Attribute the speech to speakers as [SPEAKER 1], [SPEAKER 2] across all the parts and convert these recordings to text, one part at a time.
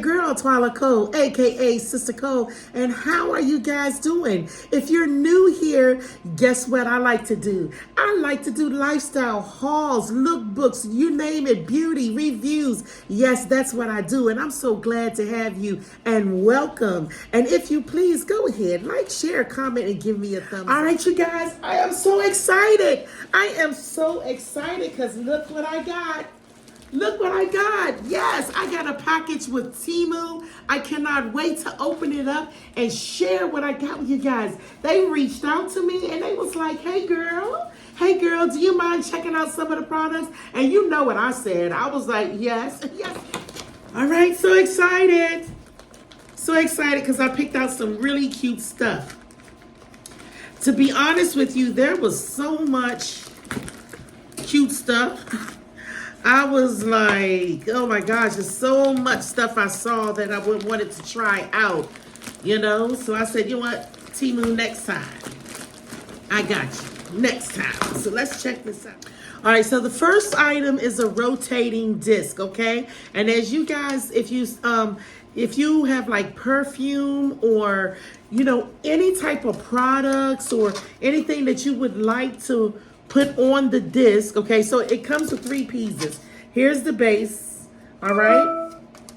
[SPEAKER 1] girl, Twala Cole, aka Sister Cole, and how are you guys doing? If you're new here, guess what I like to do? I like to do lifestyle hauls, lookbooks, you name it, beauty, reviews. Yes, that's what I do, and I'm so glad to have you, and welcome. And if you please, go ahead, like, share, comment, and give me a thumbs up. All right, you guys, I am so excited. I am so excited because look what I got. Look what I got. Yes, I got a package with Temu. I cannot wait to open it up and share what I got with you guys. They reached out to me and they was like, hey girl, do you mind checking out some of the products? And you know what I said. I was like, yes. All right, so excited. So excited because I picked out some really cute stuff. To be honest with you, there was so much cute stuff. I was like, oh my gosh, there's so much stuff I saw that I wanted to try out, you know? So I said, you know what, Temu, next time. I got you, next time. So let's check this out. All right, so the first item is a rotating disc, okay? And as you guys, if you have like perfume or, you know, any type of products or anything that you would like to put on the disc, okay, so it comes with 3 pieces. Here's the base, all right?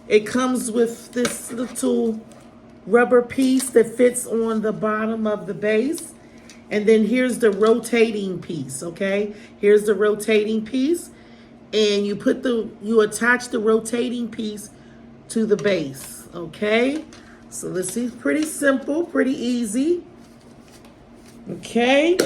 [SPEAKER 1] It comes with this little rubber piece that fits on the bottom of the base. And then here's the rotating piece, okay? Here's the rotating piece. And you attach the rotating piece to the base, okay? So let's see, pretty simple, pretty easy. Okay.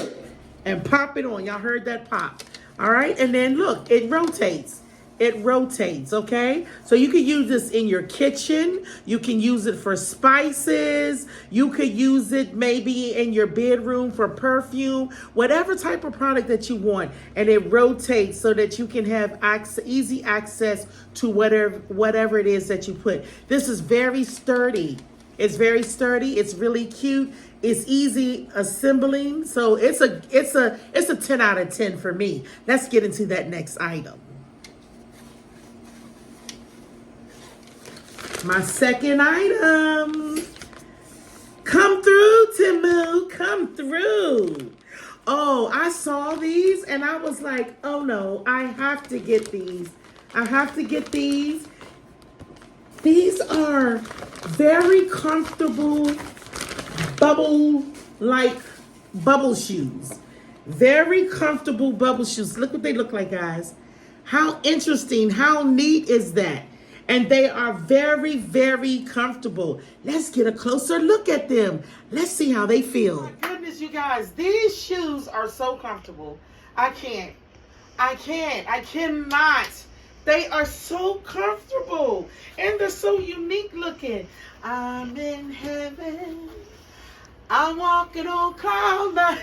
[SPEAKER 1] And pop it on. Y'all heard that pop. All right. And then look, it rotates. It rotates. Okay. So you can use this in your kitchen. You can use it for spices. You could use it maybe in your bedroom for perfume, whatever type of product that you want. And it rotates so that you can have easy access to whatever it is that you put. This is very sturdy. It's very sturdy. It's really cute. It's easy assembling. So it's a 10 out of 10 for me. Let's get into that next item. My second item. Come through, Temu. Come through. Oh, I saw these and I was like, oh no, I have to get these. I have to get these. These are very comfortable bubble shoes. Very comfortable bubble shoes. Look what they look like, guys. How interesting, how neat is that? And they are very, very comfortable. Let's get a closer look at them. Let's see how they feel. Oh my goodness, you guys, these shoes are so comfortable. I cannot. They are so comfortable and they're so unique looking. I'm in heaven. I'm walking on cloud nine.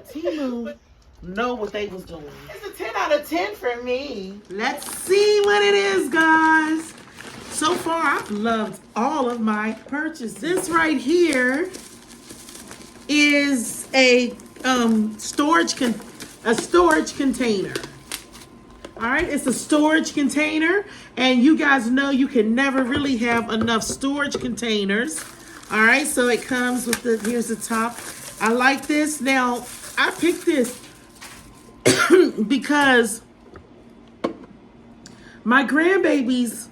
[SPEAKER 1] Temu know what they was doing. It's a 10 out of 10 for me. Let's see what it is, guys. So far, I've loved all of my purchases. This right here is a storage container. All right, it's a storage container, and you guys know you can never really have enough storage containers. All right, so it comes with here's the top. I like this. Now, I picked this because my grandbabies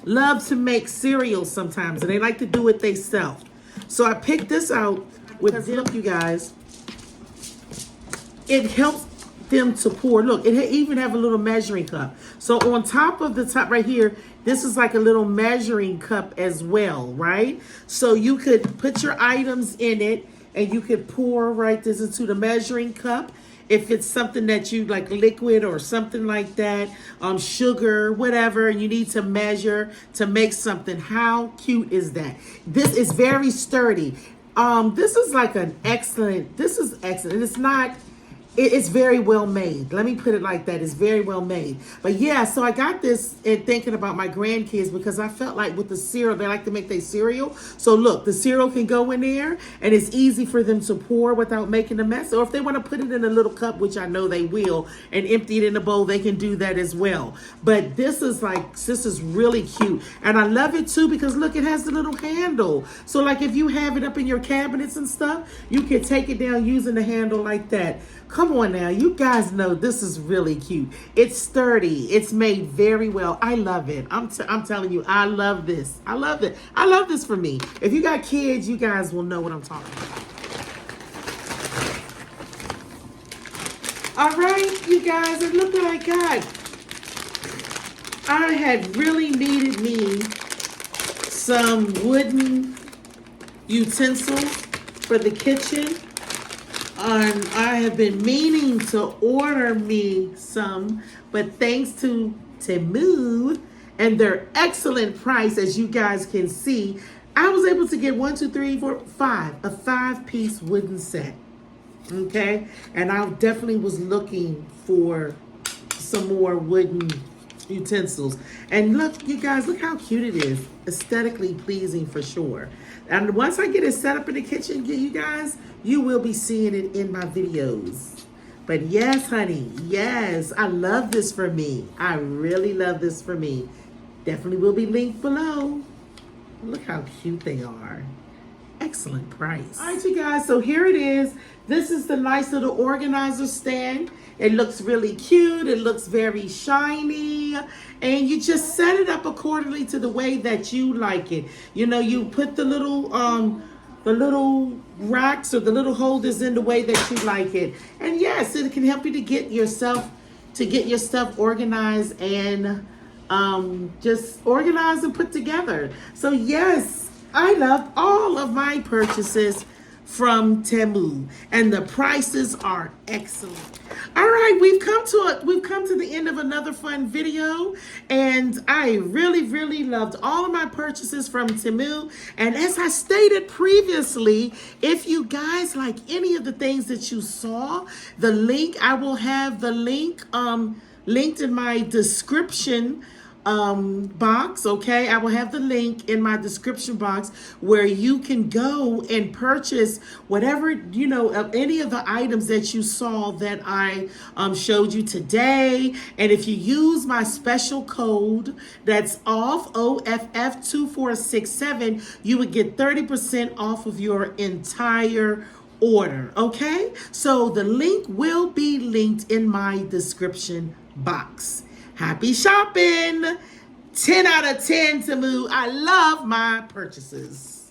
[SPEAKER 1] love to make cereal sometimes, and they like to do it themselves. So I picked this out with them, you guys. It helps them to pour. Look, it even have a little measuring cup. So on top of the top right here, this is like a little measuring cup as well, right? So you could put your items in it and you could pour this into the measuring cup. If it's something that you like, liquid or something like that, sugar, whatever, and you need to measure to make something. How cute is that? This is very sturdy. This is excellent. It's it's very well made. Let me put it like that. It's very well made. But yeah, so I got this in thinking about my grandkids because I felt like with the cereal, they like to make their cereal. So look, the cereal can go in there and it's easy for them to pour without making a mess. Or if they want to put it in a little cup, which I know they will, and empty it in a bowl, they can do that as well. But this is really cute. And I love it too because look, it has the little handle. So like if you have it up in your cabinets and stuff, you can take it down using the handle like that. Come on now, you guys know this is really cute. It's sturdy. It's made very well. I love it. I'm telling you, I love this. I love it. I love this for me. If you got kids, you guys will know what I'm talking about. All right, you guys, and look what I got. I had really needed me some wooden utensils for the kitchen. I have been meaning to order me some, but thanks to Temu and their excellent price, as you guys can see, I was able to get 1, 2, 3, 4, 5, a 5-piece wooden set. Okay, and I definitely was looking for some more wooden utensils. And look, you guys, look how cute it is. Aesthetically pleasing for sure. And once I get it set up in the kitchen, you guys, you will be seeing it in my videos. But yes, honey, yes, I love this for me. I really love this for me. Definitely will be linked below. Look how cute they are. Excellent price. All right, you guys, so here it is. This is the nice little organizer stand. It looks really cute. It looks very shiny. And you just set it up accordingly to the way that you like it. You know, you put the little racks or the little holders in the way that you like it. And yes, it can help you to get your stuff organized and just organized and put together. So yes, I love all of my purchases from Temu, and the prices are excellent. All right, we've come to the end of another fun video, and I really loved all of my purchases from Temu. And as I stated previously, if you guys like any of the things that you saw, the link, I will have the link linked in my description box. Okay, I will have the link in my description box where you can go and purchase whatever, you know, of any of the items that you saw that I showed you today. And if you use my special code that's off, OFF2467, you would get 30% off of your entire order. Okay, so the link will be linked in my description box. Happy shopping! 10 out of 10, Temu. I love my purchases.